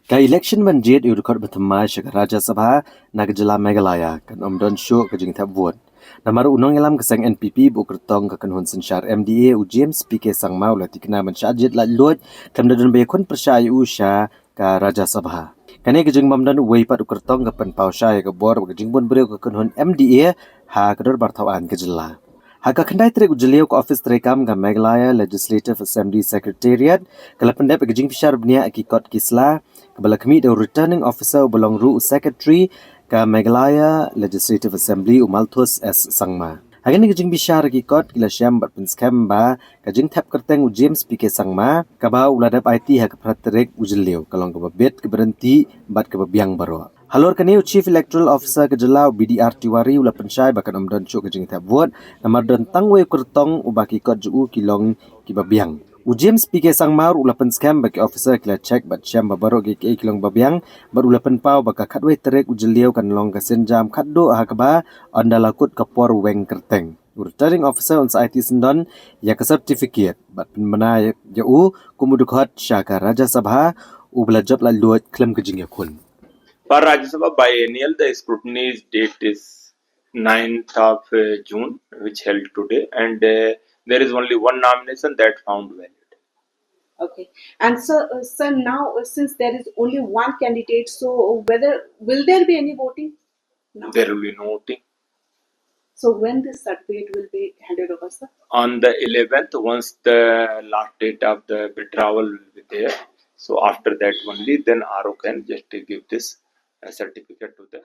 Ka election ban Jied urukot bertemai syaka Rajya Sabha Nagajala Meghalaya kan omdon syuk ke jing thap vot. Namar unong elam keseng NPP bu kertong ke kanhun sensyar MDA u James PK Sangma ulah Thikna man Jied Laitluid kam dadun bayakun pyrshah u shah ka Rajya Sabha. Kani ke jing mamdan wei pat u kertong ke pen pyrshah ke bor ke jing bun beriu ke kanhun MDA ha kedor bartawan ke jela. Haka kendai trek ujeliu ke office terekam ke Meghalaya Legislative Assembly Secretariat kalau pendep ke jing pishar bnia akikot kisla kebala kami da returning officer belong ru secretary ke Meghalaya Legislative Assembly Unopposed S Sangma. Hagan ni kejing bishar akikot kila syam bat penskam ba kejing tap kerteng u James PK Sangma kaba uladap IT ha ke praterek ujeliu kalong ke bet ke berhenti bat ke biang baro. Halor kani Chief Electoral Officer ke Jelau BDR Tiwari ula pensyai bakan omdan cuk kejing tap vot namar dan tangwe kertong ubaki kot ju kilong kibabiang. U James PK Sangma ula penskam baki officer kila check bat syam babaro ke kilong babiang bar ula penpau baka katwe terek ujeliau kan long ka senjam katdo hakaba ondalakut kapor weng kerteng. Returning officer on IT sendon ya ke certificate bat penmana ya u kumudukot syaka Rajya Sabha u belajab la luat khlem kejing iakhun. For Rajya Sabha biennial, the scrutiny date is 9th of June, which held today, and there is only one nomination that found valid. Okay, and so now since there is only one candidate, so will there be any voting? No. There will be no voting. So when this certificate will be handed over, sir? On the 11th, once the last date of the withdrawal will be there. So after that only, then RO can just give this certificate to the